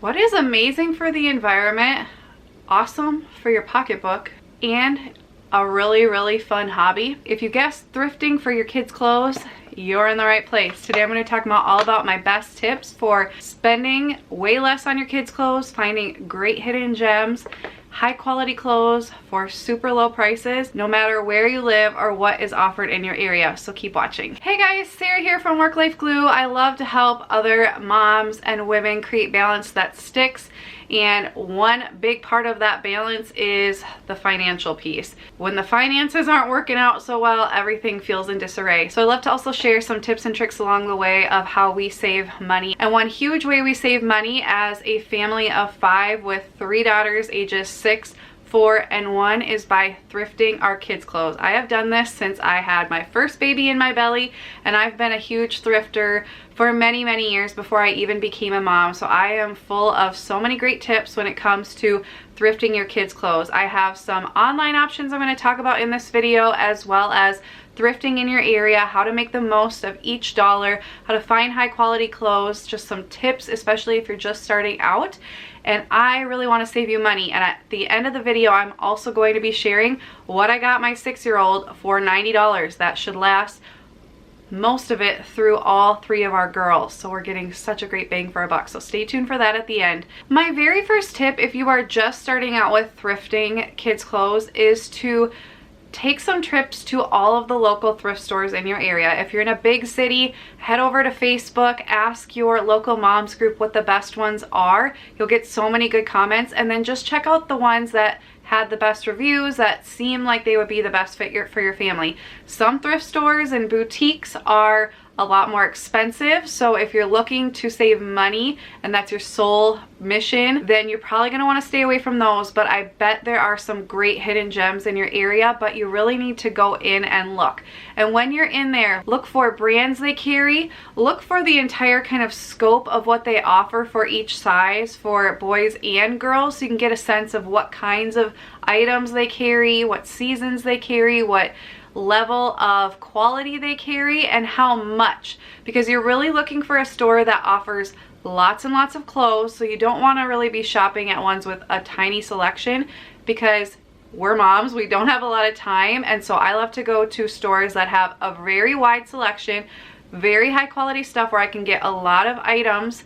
What is amazing for the environment, awesome for your pocketbook, and a really fun hobby? If you guessed thrifting for your kids' clothes, you're in the right place. Today I'm going to talk all about my best tips for spending way less on your kids' clothes, finding great hidden gems, high quality clothes for super low prices, no matter where you live or what is offered in your area. So keep watching. Hey guys, Sarah here from Work Life Glue. I love to help other moms and women create balance that sticks. And one big part of that balance is the financial piece. When the finances aren't working out so well, everything feels in disarray. So I love to also share some tips and tricks along the way of how we save money. And one huge way we save money as a family of 5 with 3 daughters ages 6, 4, and 1 is by thrifting our kids' clothes. I have done this since I had my first baby in my belly, and I've been a huge thrifter for many years before I even became a mom. So I am full of so many great tips when it comes to thrifting your kids' clothes. I have some online options I'm going to talk about in this video, as well as thrifting in your area, how to make the most of each dollar, how to find high quality clothes, just some tips, especially if you're just starting out. And I really want to save you money. And at the end of the video, I'm also going to be sharing what I got my 6-year-old for $90. That should last most of it through all 3 of our girls. So we're getting such a great bang for our buck. So stay tuned for that at the end. My very first tip, if you are just starting out with thrifting kids' clothes, is to take some trips to all of the local thrift stores in your area. If you're in a big city, head over to Facebook, ask your local moms group what the best ones are. You'll get so many good comments, and then just check out the ones that had the best reviews, that seem like they would be the best fit for your family. Some thrift stores and boutiques are a lot more expensive, so if you're looking to save money and that's your sole mission, then you're probably going to want to stay away from those. But I bet there are some great hidden gems in your area, but you really need to go in and look. And when you're in there, look for brands they carry, look for the entire kind of scope of what they offer for each size for boys and girls, so you can get a sense of what kinds of items they carry, what seasons they carry, what level of quality they carry, and how much, because you're really looking for a store that offers lots and lots of clothes. So you don't want to really be shopping at ones with a tiny selection, because we're moms, we don't have a lot of time. And so I love to go to stores that have a very wide selection, very high quality stuff where I can get a lot of items,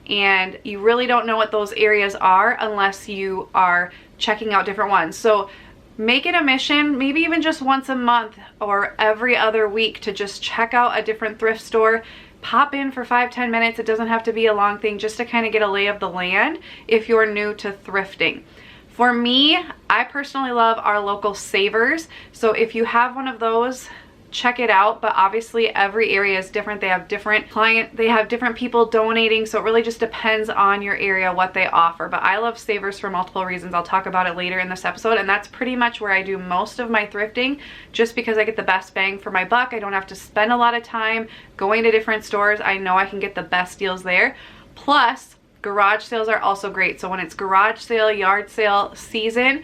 and you really don't know what those areas are unless you are checking out different ones. So make it a mission, maybe even just once a month or every other week, to just check out a different thrift store. Pop in for 5-10 minutes. It doesn't have to be a long thing, just to kind of get a lay of the land if you're new to thrifting. For me, I personally love our local Savers. So if you have one of those, check it out. But obviously every area is different. They have different they have different people donating, so it really just depends on your area what they offer. But I love Savers for multiple reasons. I'll talk about it later in this episode, and that's pretty much where I do most of my thrifting, just because I get the best bang for my buck. I don't have to spend a lot of time going to different stores. I know I can get the best deals there. Plus, garage sales are also great. So when it's garage sale, yard sale season,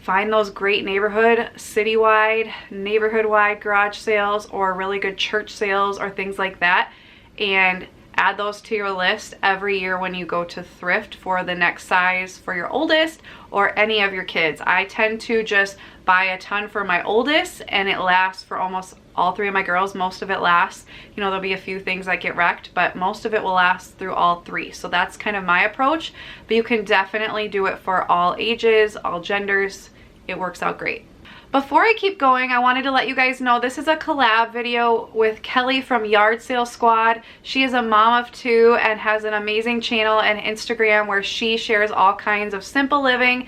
find those great neighborhood, citywide, neighborhood-wide garage sales, or really good church sales or things like that, and add those to your list every year when you go to thrift for the next size for your oldest or any of your kids. I tend to just buy a ton for my oldest, and it lasts for almost all 3 of my girls. Most of it lasts. You know, there'll be a few things that get wrecked, but most of it will last through all 3. So that's kind of my approach, but you can definitely do it for all ages, all genders. It works out great. Before I keep going, I wanted to let you guys know this is a collab video with Kelly from Yard Sale Squad. She is a mom of 2 and has an amazing channel and Instagram where she shares all kinds of simple living,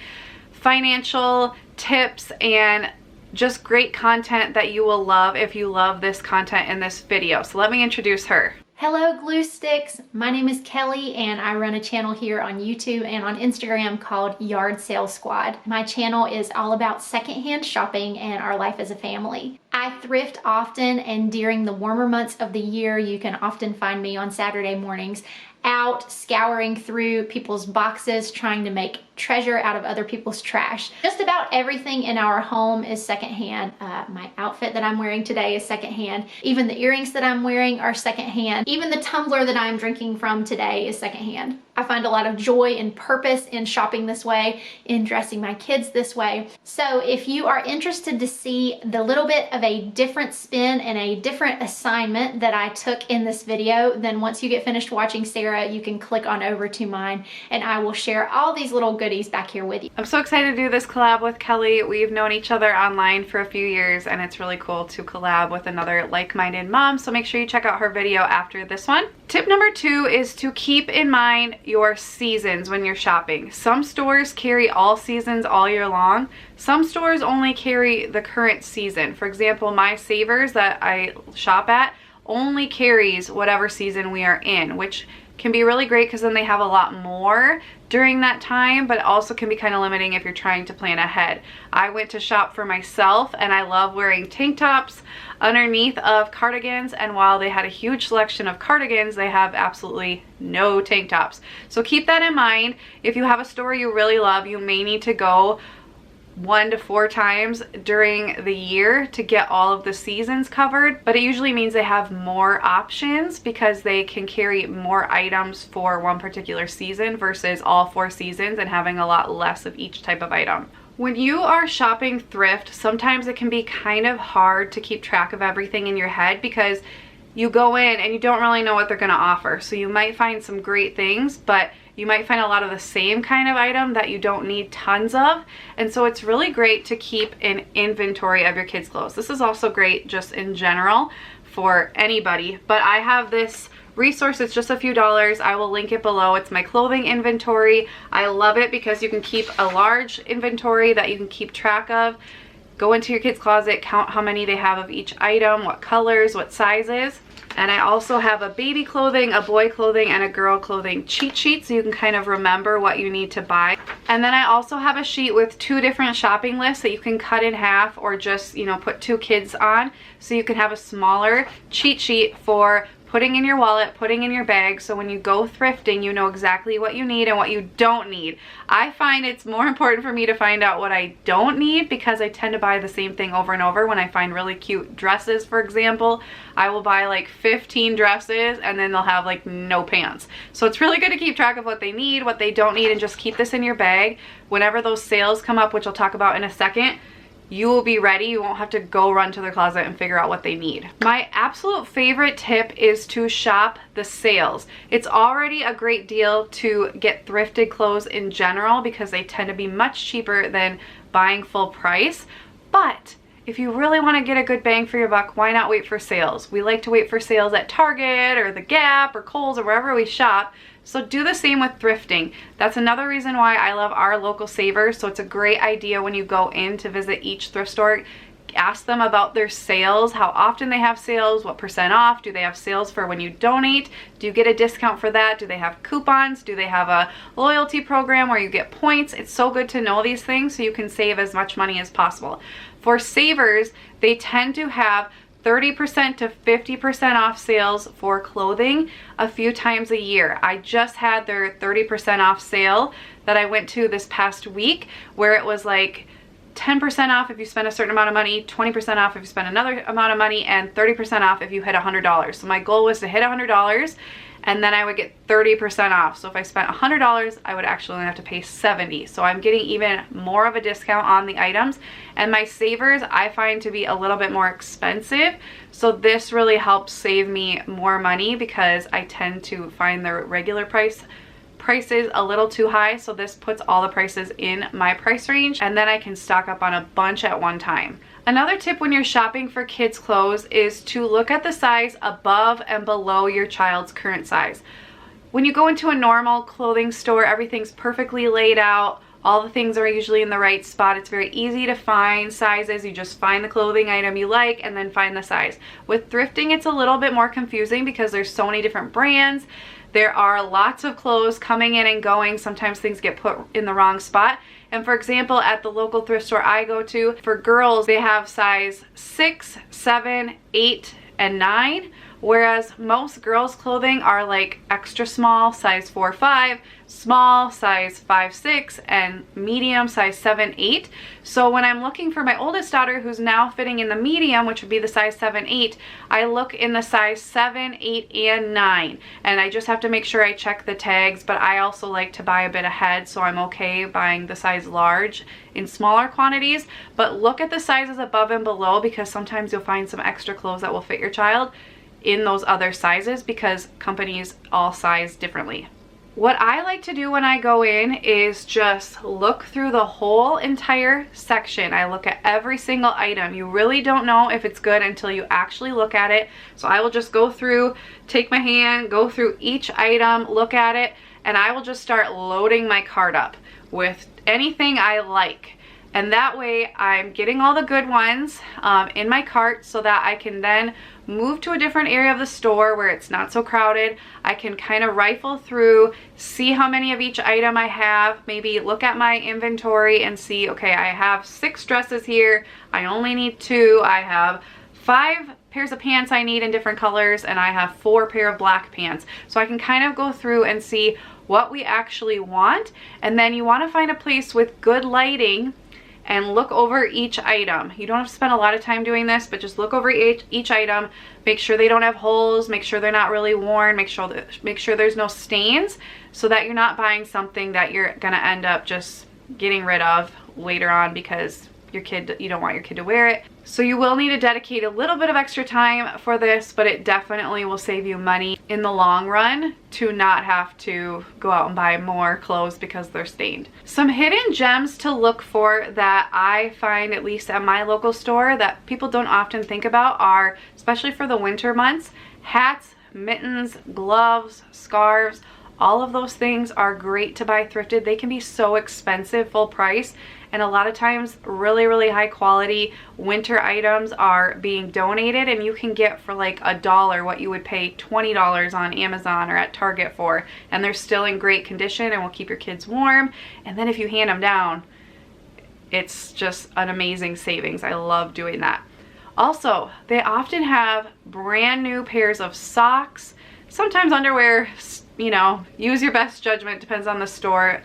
financial tips, and just great content that you will love if you love this content in this video. So let me introduce her. Hello glue sticks, my name is Kelly and I run a channel here on YouTube and on Instagram called Yard Sale Squad. My channel is all about secondhand shopping and our life as a family. I thrift often, and during the warmer months of the year you can often find me on Saturday mornings out scouring through people's boxes trying to make treasure out of other people's trash. Just about everything in our home is secondhand. My outfit that I'm wearing today is secondhand. Even the earrings that I'm wearing are secondhand. Even the tumbler that I'm drinking from today is secondhand. I find a lot of joy and purpose in shopping this way, in dressing my kids this way. So if you are interested to see the little bit of a different spin and a different assignment that I took in this video, then once you get finished watching Sarah, you can click on over to mine and I will share all these little goodies back here with you. I'm so excited to do this collab with Kelly. We've known each other online for a few years and it's really cool to collab with another like-minded mom, so make sure you check out her video after this one. Tip number 2 is to keep in mind your seasons when you're shopping. Some stores carry all seasons all year long. Some stores only carry the current season. For example, my Savers that I shop at only carries whatever season we are in, which can be really great because then they have a lot more during that time, but also can be kind of limiting if you're trying to plan ahead. I went to shop for myself and I love wearing tank tops underneath of cardigans, and while they had a huge selection of cardigans, they have absolutely no tank tops. So keep that in mind. If you have a store you really love, you may need to go 1 to 4 times during the year to get all of the seasons covered, but it usually means they have more options because they can carry more items for one particular season versus all 4 seasons and having a lot less of each type of item. When you are shopping thrift, sometimes it can be kind of hard to keep track of everything in your head because you go in and you don't really know what they're going to offer. So you might find some great things, but you might find a lot of the same kind of item that you don't need tons of. And so it's really great to keep an inventory of your kids' clothes. This is also great just in general for anybody, but I have this resource. It's just a few dollars. I will link it below. It's my clothing inventory. I love it because you can keep a large inventory that you can keep track of. Go into your kids' closet, count how many they have of each item, what colors, what sizes. And I also have a baby clothing, a boy clothing, and a girl clothing cheat sheet so you can kind of remember what you need to buy. And then I also have a sheet with 2 different shopping lists that you can cut in half or just, you know, put 2 kids on so you can have a smaller cheat sheet for putting in your wallet, putting in your bag, so when you go thrifting, you know exactly what you need and what you don't need. I find it's more important for me to find out what I don't need because I tend to buy the same thing over and over. When I find really cute dresses, for example, I will buy like 15 dresses and then they'll have like no pants. So it's really good to keep track of what they need, what they don't need, and just keep this in your bag. Whenever those sales come up, which I'll talk about in a second, you will be ready. You won't have to go run to their closet and figure out what they need. My absolute favorite tip is to shop the sales. It's already a great deal to get thrifted clothes in general because they tend to be much cheaper than buying full price. But if you really want to get a good bang for your buck, why not wait for sales? We like to wait for sales at Target or the Gap or Kohl's or wherever we shop. So do the same with thrifting. That's another reason why I love our local Savers. So it's a great idea when you go in to visit each thrift store. Ask them about their sales, how often they have sales, what % off, do they have sales for when you donate, do you get a discount for that, do they have coupons, do they have a loyalty program where you get points. It's so good to know these things so you can save as much money as possible. For Savers, they tend to have 30% to 50% off sales for clothing a few times a year. I just had their 30% off sale that I went to this past week where it was like 10% off if you spend a certain amount of money, 20% off if you spend another amount of money, and 30% off if you hit $100. So my goal was to hit $100 and then I would get 30% off. So if I spent $100, I would actually only have to pay $70. So I'm getting even more of a discount on the items. And my Savers I find to be a little bit more expensive. So this really helps save me more money because I tend to find the regular prices a little too high. So this puts all the prices in my price range and then I can stock up on a bunch at one time. Another tip when you're shopping for kids' clothes is to look at the size above and below your child's current size. When you go into a normal clothing store, everything's perfectly laid out. All the things are usually in the right spot. It's very easy to find sizes. You just find the clothing item you like and then find the size. With thrifting, it's a little bit more confusing because there's so many different brands. There are lots of clothes coming in and going. Sometimes things get put in the wrong spot. And for example, at the local thrift store I go to, for girls, they have size 6, 7, 8, and 9. whereas most girls clothing are like extra small, size 4-5, small, size 5-6, and medium, size 7-8. So when I'm looking for my oldest daughter, who's now fitting in the medium, which would be the size 7-8, I look in the size 7, 8, and 9. And I just have to make sure I check the tags, but I also like to buy a bit ahead, so I'm okay buying the size large in smaller quantities. But look at the sizes above and below, because sometimes you'll find some extra clothes that will fit your child in those other sizes, because companies all size differently. What I like to do when I go in is just look through the whole entire section. I look at every single item. You really don't know if it's good until you actually look at it. So I will just go through, take my hand, go through each item, look at it, and I will just start loading my cart up with anything I like. And that way I'm getting all the good ones in my cart, so that I can then move to a different area of the store where it's not so crowded. I can kind of rifle through, see how many of each item I have, maybe look at my inventory and see, okay, I have 6 dresses here, I only need 2, I have 5 pairs of pants I need in different colors, and I have 4 pair of black pants. So I can kind of go through and see what we actually want. And then you want to find a place with good lighting and look over each item. You don't have to spend a lot of time doing this, but just look over each item, make sure they don't have holes, make sure they're not really worn, make sure there's no stains, so that you're not buying something that you're gonna end up just getting rid of later on because you don't want your kid to wear it. So you will need to dedicate a little bit of extra time for this, but it definitely will save you money in the long run to not have to go out and buy more clothes because they're stained. Some hidden gems to look for that I find, at least at my local store, that people don't often think about are, especially for the winter months, hats, mittens, gloves, scarves. All of those things are great to buy thrifted. They can be so expensive full price, and a lot of times really high quality winter items are being donated, and you can get for like $1 what you would pay $20 on Amazon or at Target for, and they're still in great condition and will keep your kids warm. And then if you hand them down, it's just an amazing savings. I love doing that. Also, they often have brand new pairs of socks, sometimes underwear. You know, use your best judgment, depends on the store.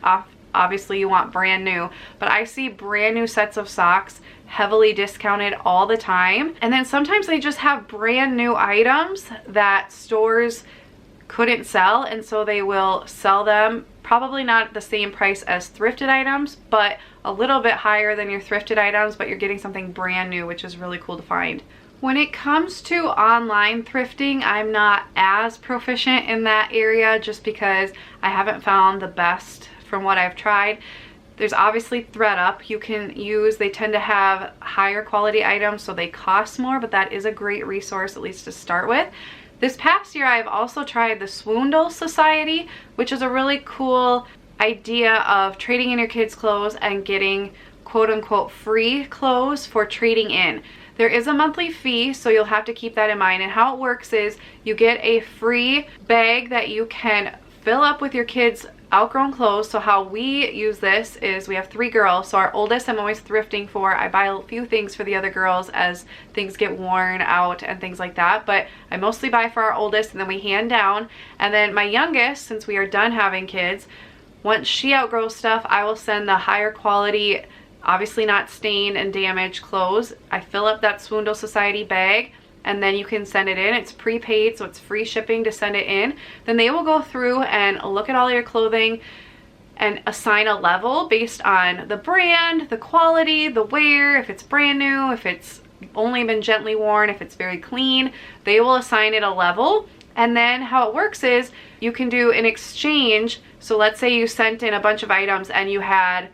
Obviously you want brand new, but I see brand new sets of socks heavily discounted all the time. And then sometimes they just have brand new items that stores couldn't sell, and so they will sell them, probably not at the same price as thrifted items, but a little bit higher than your thrifted items, but you're getting something brand new, which is really cool to find. When it comes to online thrifting, I'm not as proficient in that area just because I haven't found the best from what I've tried. There's obviously ThredUp you can use. They tend to have higher quality items, so they cost more, but that is a great resource, at least to start with. This past year, I've also tried the Swoondle Society, which is a really cool idea of trading in your kids' clothes and getting quote-unquote free clothes for trading in. There is a monthly fee, so you'll have to keep that in mind. And how it works is you get a free bag that you can fill up with your kids' outgrown clothes. So how we use this is we have 3 girls, so our oldest I'm always thrifting for. I buy a few things for the other girls as things get worn out and things like that, but I mostly buy for our oldest, and then we hand down. And then my youngest, since we are done having kids, once she outgrows stuff, I will send the higher quality, obviously not stained and damaged clothes. I fill up that Swoondle Society bag, and then you can send it in. It's prepaid, so it's free shipping to send it in. Then they will go through and look at all your clothing and assign a level based on the brand, the quality, the wear, if it's brand new, if it's only been gently worn, if it's very clean. They will assign it a level. And then how it works is you can do an exchange. So let's say you sent in a bunch of items and you had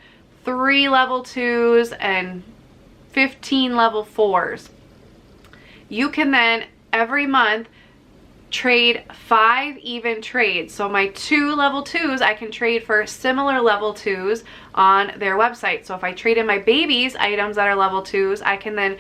3 level 2s and 15 level 4s. You can then every month trade 5 even trades. So my 2 level 2s I can trade for similar level 2s on their website. So if I trade in my baby's items that are level 2s, I can then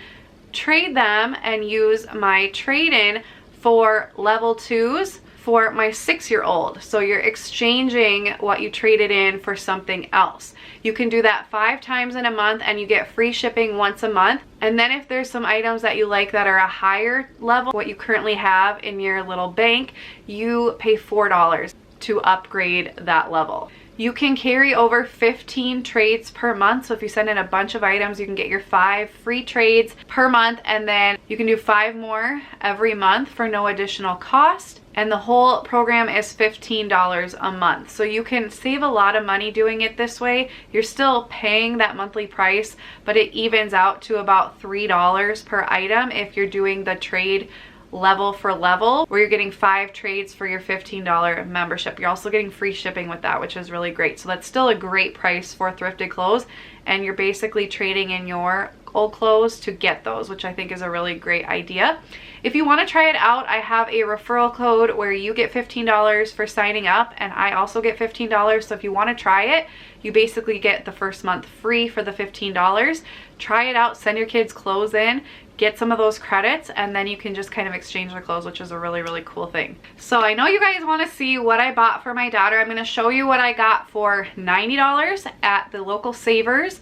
trade them and use my trade-in for level 2s for my 6-year-old. So you're exchanging what you traded in for something else. You can do that 5 times in a month and you get free shipping once a month. And then if there's some items that you like that are a higher level, what you currently have in your little bank, you pay $4 to upgrade that level. You can carry over 15 trades per month. So if you send in a bunch of items, you can get your 5 free trades per month, and then you can do 5 more every month for no additional cost. And the whole program is $15 a month. So you can save a lot of money doing it this way. You're still paying that monthly price, but it evens out to about $3 per item if you're doing the trade level for level, where you're getting 5 trades for your $15 membership. You're also getting free shipping with that, which is really great. So that's still a great price for thrifted clothes, and you're basically trading in your old clothes to get those, which I think is a really great idea. If you want to try it out, I have a referral code where you get $15 for signing up, and I also get $15. So if you want to try it, you basically get the first month free for the $15. Try it out, send your kids clothes in, get some of those credits, and then you can just kind of exchange their clothes, which is a really, really cool thing. So I know you guys want to see what I bought for my daughter. I'm going to show you what I got for $90 at the local Savers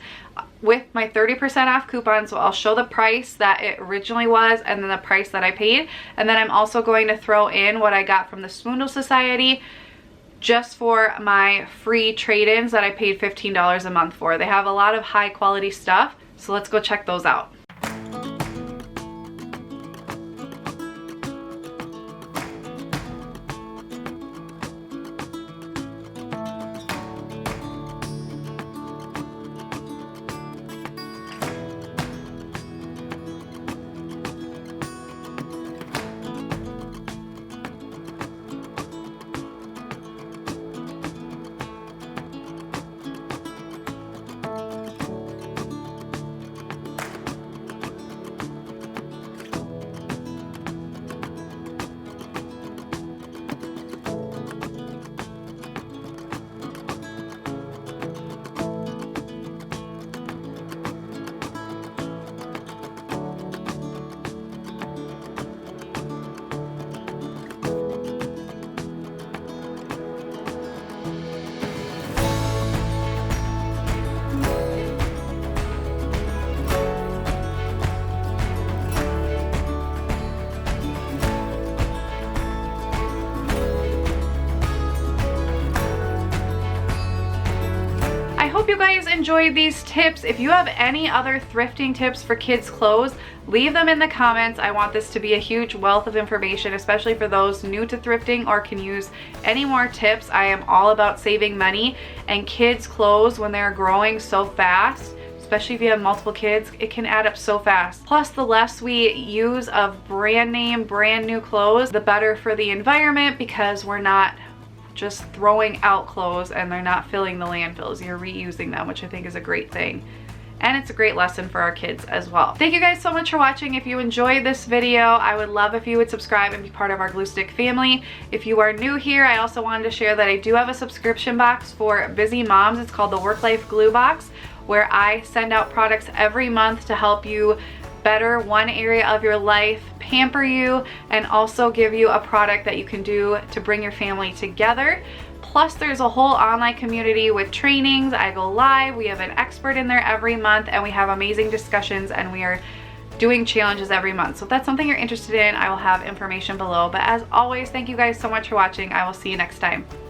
with my 30% off coupon. So I'll show the price that it originally was and then the price that I paid. And then I'm also going to throw in what I got from the Swoondle Society just for my free trade-ins that I paid $15 a month for. They have a lot of high quality stuff. So let's go check those out. Hope you guys enjoyed these tips. If you have any other thrifting tips for kids' clothes, leave them in the comments. I want this to be a huge wealth of information, especially for those new to thrifting or can use any more tips. I am all about saving money, and kids' clothes, when they're growing so fast, especially if you have multiple kids, it can add up so fast. Plus, the less we use of brand name, brand new clothes, the better for the environment, because we're not just throwing out clothes and they're not filling the landfills. You're reusing them, which I think is a great thing. And it's a great lesson for our kids as well. Thank you guys so much for watching. If you enjoyed this video, I would love if you would subscribe and be part of our Glue Stick family. If you are new here, I also wanted to share that I do have a subscription box for busy moms. It's called the Work Life Glue Box, where I send out products every month to help you better one area of your life, pamper you, and also give you a product that you can do to bring your family together. Plus, there's a whole online community with trainings. I go live, we have an expert in there every month, and we have amazing discussions, and we are doing challenges every month. So if that's something you're interested in, I will have information below. But as always, thank you guys so much for watching. I will see you next time.